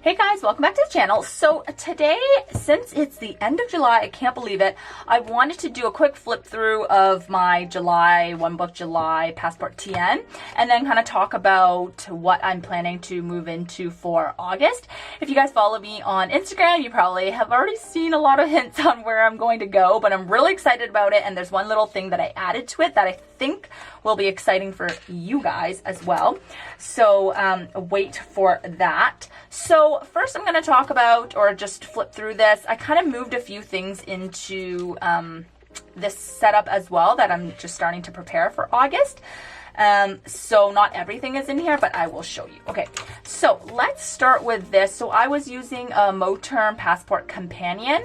Hey guys, welcome back to the channel. So today, since it's the end of July, I can't believe it, I wanted to do a quick flip through of my July, One Book July Passport TN, and then kind of talk about what I'm planning to move into for August. If you guys follow me on Instagram, you probably have already seen a lot of hints on where I'm going to go, but I'm really excited about it, and there's one little thing that I added to it that I think will be exciting for you guys as well. So wait for that. So first I'm going to talk about, or just flip through this, I kind of moved a few things into this setup as well that I'm just starting to prepare for August. So not everything is in here, but I will show you. Okay, so let's start with this. So I was using a Moterm Passport Companion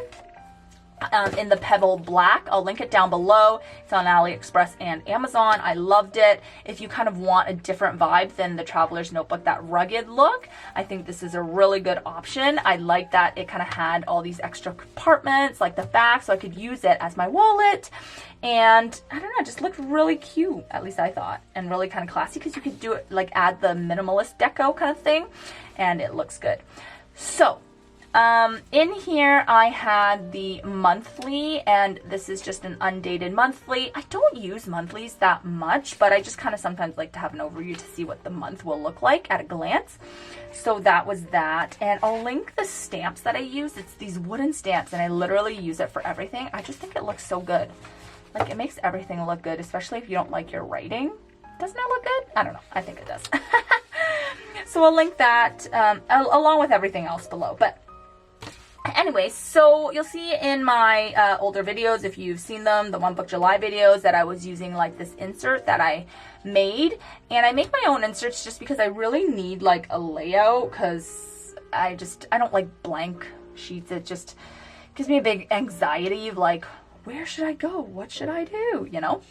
in the Pebble Black. I'll link it down below. It's on AliExpress and Amazon. I loved it. If you kind of want a different vibe than the Traveler's Notebook, that rugged look, I think this is a really good option. I like that it kind of had all these extra compartments like the back, so I could use it as my wallet. And I don't know, it just looked really cute, at least I thought, and really kind of classy because you could do it like add the minimalist deco kind of thing, and it looks good. So in here I had the monthly, and this is just an undated monthly. I don't use monthlies that much, but I just kind of sometimes like to have an overview to see what the month will look like at a glance. So that was that, and I'll link the stamps that I use. It's these wooden stamps, and I literally use it for everything. I just think it looks so good. Like, it makes everything look good, especially if you don't like your writing. Doesn't it look good? I don't know. I think it does. So I'll link that along with everything else below. But anyway, so you'll see in my older videos, if you've seen them, the One Book July videos, that I was using like this insert that I made. And I make my own inserts just because I really need like a layout, because I don't like blank sheets. It just gives me a big anxiety of like, where should I go? What should I do? You know?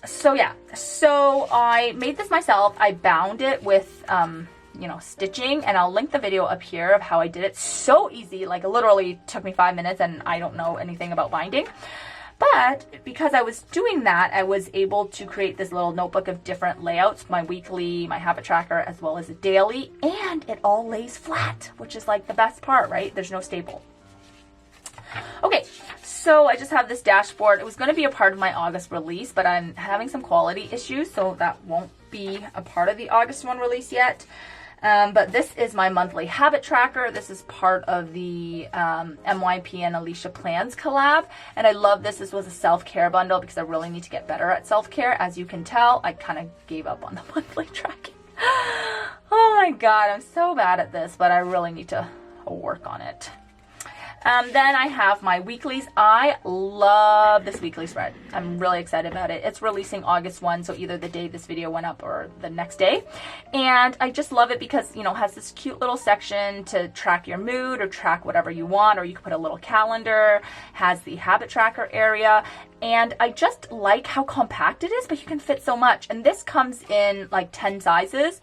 So yeah, so I made this myself. I bound it with, you know, stitching, and I'll link the video up here of how I did it. So easy, like it literally took me 5 minutes, and I don't know anything about binding. But because I was doing that, I was able to create this little notebook of different layouts, my weekly, my habit tracker, as well as a daily, and it all lays flat, which is like the best part, right? There's no staple. Okay, so I just have this dashboard. It was going to be a part of my August release, but I'm having some quality issues, so that won't be a part of the August one release yet. But this is my monthly habit tracker. This is part of the MYP and Alicia Plans collab, and I love this. This was a self-care bundle because I really need to get better at self-care. As you can tell, I kind of gave up on the monthly tracking. Oh my god, I'm so bad at this, but I really need to work on it. Then I have my weeklies. I love this weekly spread. I'm really excited about it. It's releasing August 1, so either the day this video went up or the next day. And I just love it because, you know, it has this cute little section to track your mood or track whatever you want, or you can put a little calendar, has the habit tracker area. And I just like how compact it is, but you can fit so much. And this comes in like 10 sizes.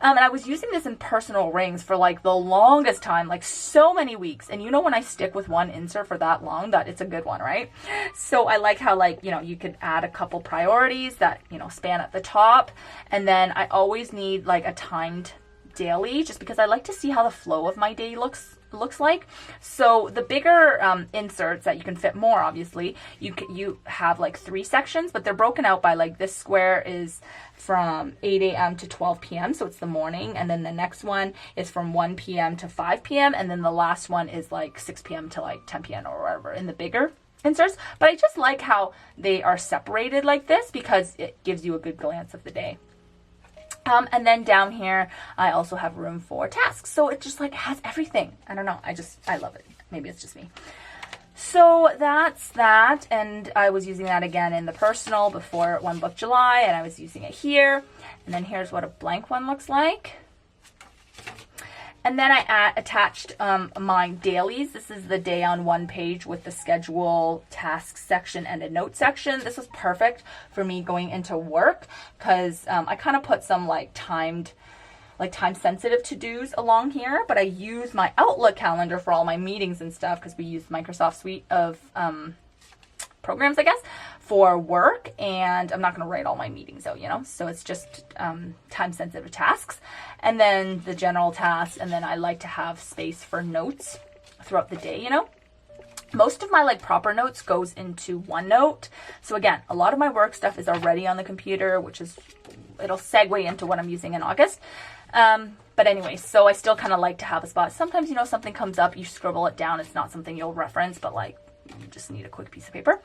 And I was using this in personal rings for like the longest time, like so many weeks. And you know, when I stick with one insert for that long, that it's a good one, right? So I like how, like, you know, you could add a couple priorities that, you know, span at the top. And then I always need like a timed daily, just because I like to see how the flow of my day looks like. So the bigger inserts that you can fit more, obviously, you have like 3 sections, but they're broken out by like, this square is from 8 a.m. to 12 p.m. so it's the morning, and then the next one is from 1 p.m. to 5 p.m. and then the last one is like 6 p.m. to like 10 p.m. or whatever in the bigger inserts. But I just like how they are separated like this because it gives you a good glance of the day. And then down here, I also have room for tasks. So it just like has everything. I don't know. I love it. Maybe it's just me. So that's that. And I was using that again in the personal before One Book July, and I was using it here. And then here's what a blank one looks like. And then I attached my dailies. This is the day on one page with the schedule, tasks section, and a note section. This was perfect for me going into work because I kind of put some like time-sensitive to-dos along here, but I use my Outlook calendar for all my meetings and stuff because we use Microsoft suite of programs, I guess, for work, and I'm not going to write all my meetings out, you know, so it's just time sensitive tasks, and then the general tasks, and then I like to have space for notes throughout the day, you know. Most of my like proper notes goes into OneNote. So again, a lot of my work stuff is already on the computer, which is, it'll segue into what I'm using in August. But anyway, so I still kind of like to have a spot. Sometimes, you know, something comes up, you scribble it down. It's not something you'll reference, but like you just need a quick piece of paper.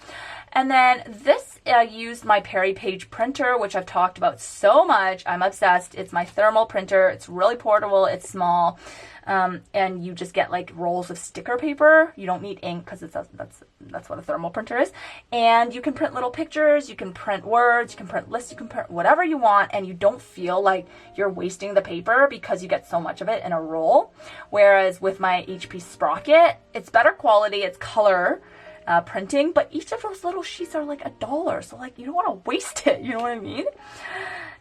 And then this, I used my PRINTABLE printer, which I've talked about so much. I'm obsessed. It's my thermal printer. It's really portable. It's small. And you just get like rolls of sticker paper. You don't need ink because that's what a thermal printer is. And you can print little pictures, you can print words, you can print lists, you can print whatever you want, and you don't feel like you're wasting the paper because you get so much of it in a roll. Whereas with my HP Sprocket, it's better quality, it's color printing, but each of those little sheets are like $1. So like you don't want to waste it, you know what I mean?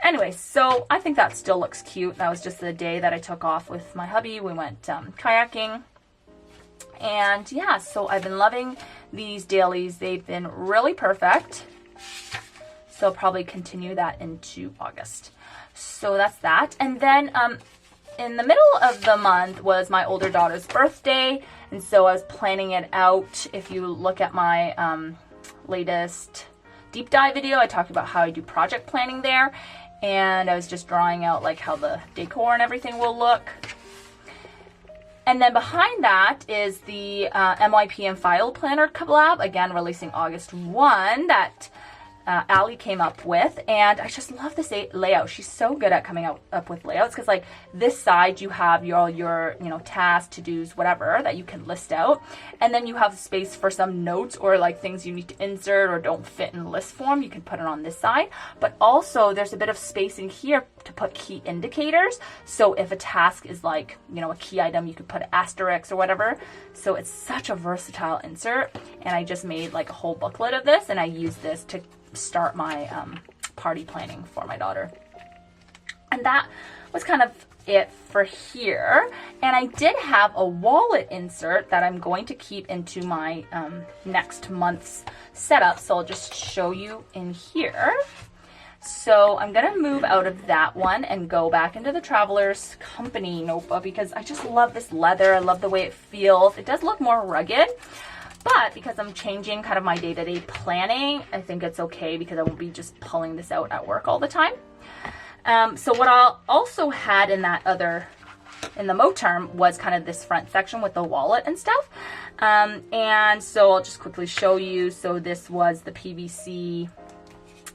Anyway, so I think that still looks cute. That was just the day that I took off with my hubby. We went kayaking. And yeah, so I've been loving these dailies. They've been really perfect. So I'll probably continue that into August. So that's that. And then in the middle of the month was my older daughter's birthday. And so I was planning it out. If you look at my latest deep dive video, I talked about how I do project planning there. And I was just drawing out like how the decor and everything will look. And then behind that is the MYP and File Planner collab, again releasing August 1, that Allie came up with, and I just love this layout. She's so good at coming up with layouts, because like this side you have your you know, tasks, to-dos, whatever that you can list out, and then you have space for some notes or like things you need to insert or don't fit in list form. You can put it on this side, but also there's a bit of space in here to put key indicators. So if a task is like, you know, a key item, you could put asterisks or whatever. So it's such a versatile insert, and I just made like a whole booklet of this, and I use this to start my party planning for my daughter. And that was kind of it for here. And I did have a wallet insert that I'm going to keep into my next month's setup, so I'll just show you in here. So I'm gonna move out of that one and go back into the Traveler's Company notebook, because I just love this leather. I love the way it feels. It does look more rugged, but because I'm changing kind of my day-to-day planning, I think it's okay, because I won't be just pulling this out at work all the time. So what I also had in that other, in the Moterm, was kind of this front section with the wallet and stuff. And so I'll just quickly show you. So this was the PVC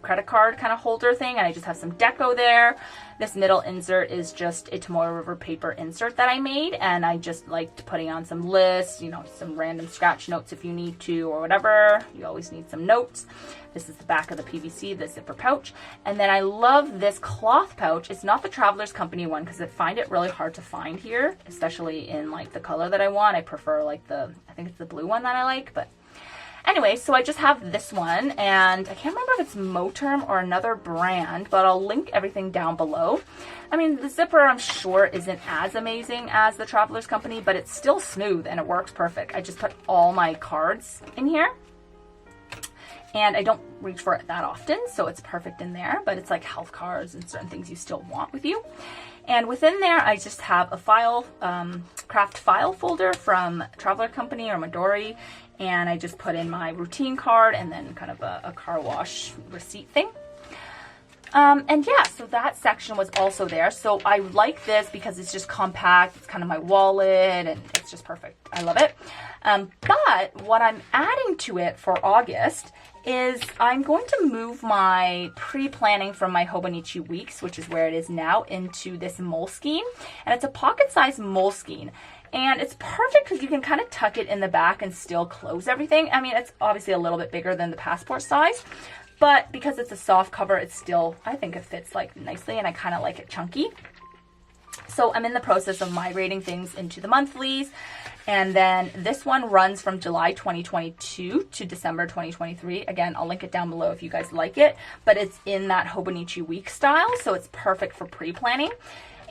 credit card kind of holder thing, and I just have some deco there. This middle insert is just a Tomoe River paper insert that I made, and I just liked putting on some lists, you know, some random scratch notes if you need to or whatever. You always need some notes. This is the back of the PVC, the zipper pouch. And then I love this cloth pouch. It's not the Traveler's Company one, because I find it really hard to find here, especially in like the color that I want. I prefer like the, I think it's the blue one that I like, but anyway, so I just have this one, and I can't remember if it's Moterm or another brand, but I'll link everything down below. I mean, the zipper, I'm sure, isn't as amazing as the Traveler's Company, but it's still smooth and it works perfect. I just put all my cards in here, and I don't reach for it that often, so it's perfect in there, but it's like health cards and certain things you still want with you. And within there, I just have a file, craft file folder from Traveler Company or Midori, and I just put in my routine card and then kind of a car wash receipt thing. And yeah, so that section was also there. So I like this because it's just compact. It's kind of my wallet, and it's just perfect. I love it. But what I'm adding to it for August is I'm going to move my pre-planning from my Hobonichi Weeks, which is where it is now, into this Moleskine. And it's a pocket-sized Moleskine. And it's perfect because you can kind of tuck it in the back and still close everything. I mean, it's obviously a little bit bigger than the passport size, but because it's a soft cover, it's still, I think it fits like nicely, and I kind of like it chunky. So I'm in the process of migrating things into the monthlies. And then this one runs from July 2022 to December 2023. Again, I'll link it down below if you guys like it, but it's in that Hobonichi Week style, so it's perfect for pre-planning.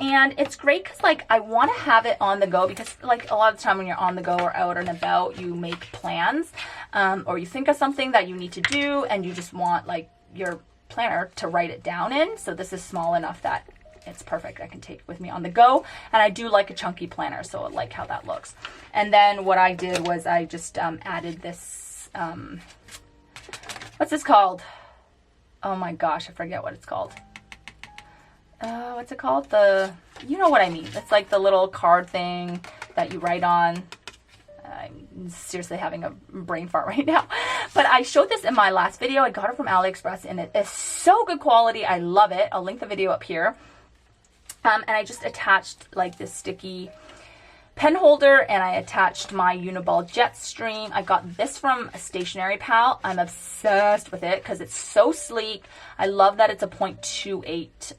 And it's great because like I want to have it on the go, because like a lot of the time when you're on the go or out and about, you make plans or you think of something that you need to do and you just want like your planner to write it down in. So this is small enough that it's perfect. I can take it with me on the go. And I do like a chunky planner, so I like how that looks. And then what I did was I just added this, what's this called? Oh my gosh, I forget what it's called. What's it called? You know what I mean. It's like the little card thing that you write on. I'm seriously having a brain fart right now. But I showed this in my last video. I got it from AliExpress and it is so good quality. I love it. I'll link the video up here. And I just attached like this sticky pen holder and I attached my Uniball Jetstream. I got this from a Stationery Pal. I'm obsessed with it because it's so sleek. I love that it's a 0.28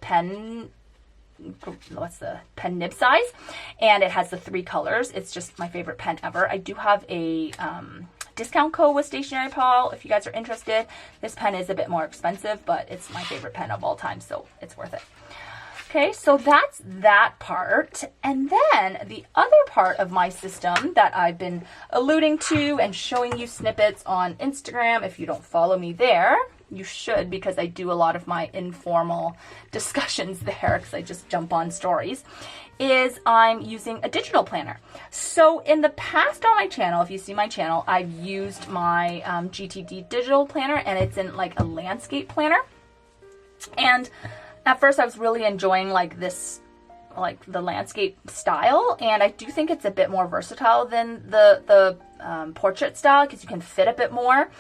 pen. What's the pen nib size? And it has the 3 colors. It's just my favorite pen ever. I do have a discount code with Stationery Pal if you guys are interested. This pen is a bit more expensive, but it's my favorite pen of all time, so it's worth it. Okay, so that's that part. And then the other part of my system that I've been alluding to and showing you snippets on Instagram. If you don't follow me there, you should, because I do a lot of my informal discussions there because I just jump on stories, is I'm using a digital planner. So in the past on my channel, if you see my channel, I've used my GTD digital planner, and it's in like a landscape planner. And at first I was really enjoying like this, like the landscape style, and I do think it's a bit more versatile than the portrait style because you can fit a bit more.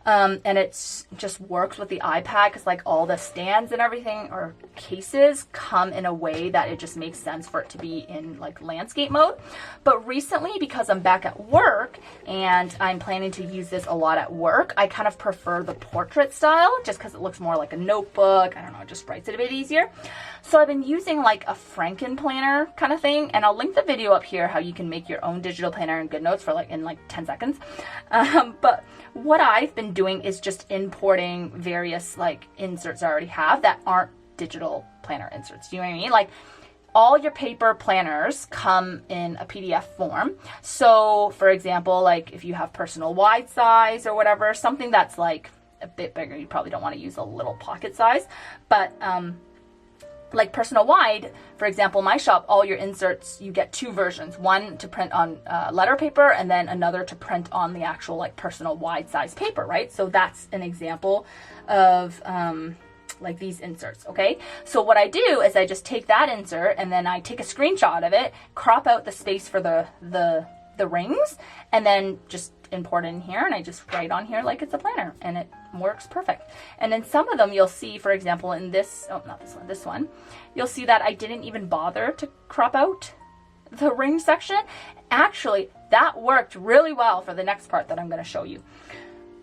And it's just works with the iPad because like all the stands and everything or cases come in a way that it just makes sense for it to be in like landscape mode. But recently, because I'm back at work and I'm planning to use this a lot at work, I kind of prefer the portrait style just because it looks more like a notebook. I don't know, it just writes it a bit easier. So I've been using like a Franken planner kind of thing, and I'll link the video up here how you can make your own digital planner in GoodNotes for like in like 10 seconds. But what I've been doing is just importing various like inserts I already have that aren't digital planner inserts. You know what I mean? Like all your paper planners come in a PDF form. So for example, like if you have personal wide size or whatever, something that's like a bit bigger, you probably don't want to use a little pocket size, but like personal wide, for example, my shop, all your inserts, you get 2 versions, one to print on letter paper and then another to print on the actual like personal wide size paper, right? So that's an example of like these inserts, okay? So what I do is I just take that insert and then I take a screenshot of it, crop out the space for the rings, and then just import it in here, and I just write on here like it's a planner, and it works perfect. And in some of them you'll see, for example, in this, oh, not this one, this one, you'll see that I didn't even bother to crop out the ring section. Actually, that worked really well for the next part that I'm going to show you.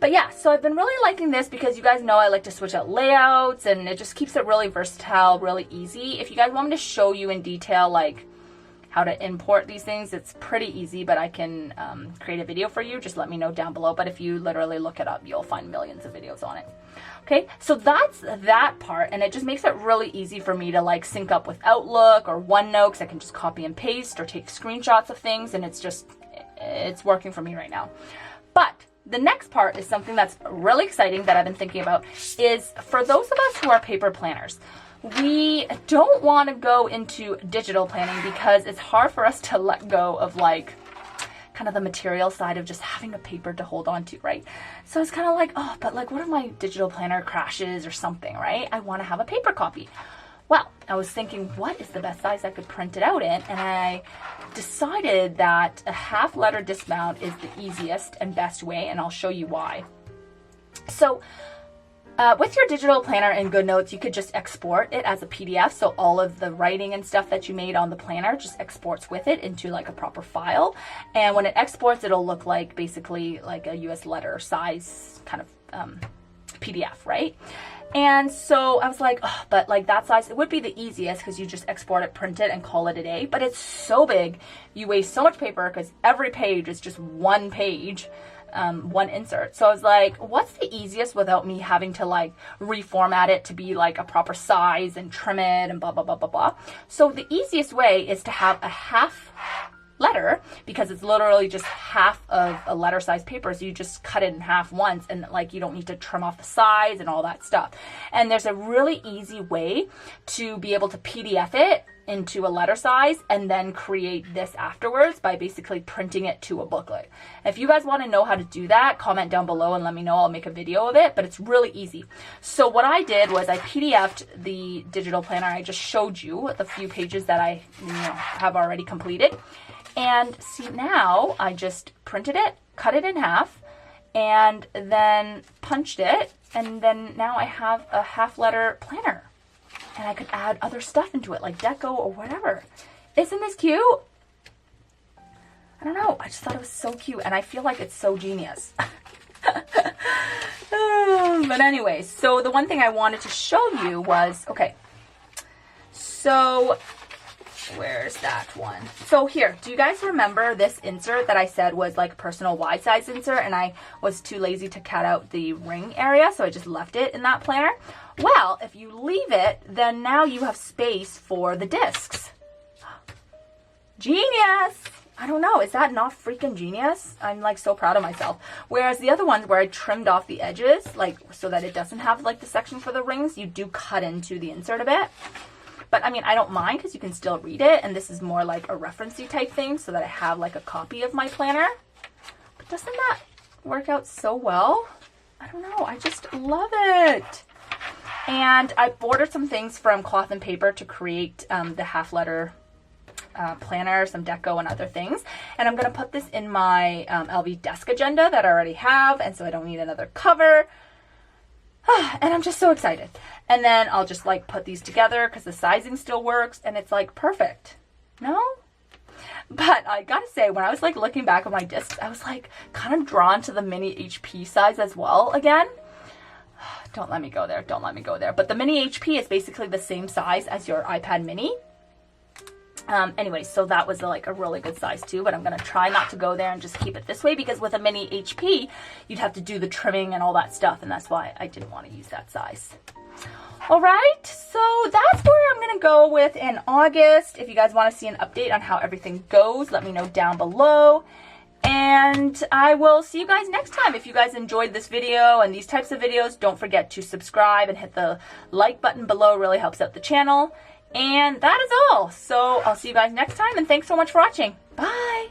But yeah, so I've been really liking this because you guys know I like to switch out layouts, and it just keeps it really versatile, really easy. If you guys want me to show you in detail like how to import these things, it's pretty easy, but I can create a video for you. Just let me know down below. But if you literally look it up, you'll find millions of videos on it. Okay, so that's that part, and it just makes it really easy for me to like sync up with Outlook or OneNote, because I can just copy and paste or take screenshots of things, and it's working for me right now. But the next part is something that's really exciting that I've been thinking about, is for those of us who are paper planners, we don't want to go into digital planning because it's hard for us to let go of like kind of the material side of just having a paper to hold on to, right? So it's kind of like, oh, but like what if my digital planner crashes or something, right? I want to have a paper copy. Well, I was thinking, what is the best size I could print it out in? And I decided that a half letter dismount is the easiest and best way, and I'll show you why. So with your digital planner in GoodNotes, you could just export it as a PDF. So all of the writing and stuff that you made on the planner just exports with it into like a proper file. And when it exports, it'll look like basically like a US letter size kind of PDF, right? And so I was like, oh, but like that size, it would be the easiest because you just export it, print it, and call it a day. But it's so big, you waste so much paper because every page is just one page. one insert. So I was like, what's the easiest without me having to like reformat it to be like a proper size and trim it and blah, blah, blah, blah, blah. So the easiest way is to have a half letter, because it's literally just half of a letter size paper. So you just cut it in half once, and like you don't need to trim off the sides and all that stuff. And there's a really easy way to be able to PDF it into a letter size and then create this afterwards by basically printing it to a booklet. If you guys want to know how to do that, comment down below and let me know. I'll make a video of it, but it's really easy. So what I did was I PDF'd the digital planner. I just showed you the few pages that I have already completed. And see, now I just printed it, cut it in half, and then punched it, and then now I have a half letter planner. And I could add other stuff into it, like deco or whatever. Isn't this cute? I don't know. I just thought it was so cute, and I feel like it's so genius. But anyway, so the one thing I wanted to show you was, okay, so where's that one? So here, do you guys remember this insert that I said was like a personal wide size insert, and I was too lazy to cut out the ring area, so I just left it in that planner? Well, if you leave it, then now you have space for the discs. Genius! I don't know, is that not freaking genius? I'm like so proud of myself. Whereas the other ones where I trimmed off the edges, like so that it doesn't have like the section for the rings, you do cut into the insert a bit. But I mean, I don't mind because you can still read it, and this is more like a referencey type thing so that I have like a copy of my planner. But doesn't that work out so well? I don't know, I just love it. And I ordered some things from Cloth and Paper to create the half letter planner, some deco and other things. And I'm going to put this in my LV desk agenda that I already have, and so I don't need another cover. And I'm just so excited. And then I'll just like put these together because the sizing still works, and it's like perfect. No? But I gotta say, when I was like looking back at my discs, I was like kind of drawn to the mini HP size as well again. Don't let me go there. Don't let me go there. But the mini HP is basically the same size as your iPad mini. Anyway, so that was like a really good size too, but I'm going to try not to go there and just keep it this way, because with a mini HP, you'd have to do the trimming and all that stuff, and that's why I didn't want to use that size. All right, so that's where I'm going to go with in August. If you guys want to see an update on how everything goes, let me know down below. And I will see you guys next time. If you guys enjoyed this video and these types of videos, don't forget to subscribe and hit the like button below. It really helps out the channel. And that is all. So I'll see you guys next time, and thanks so much for watching. Bye.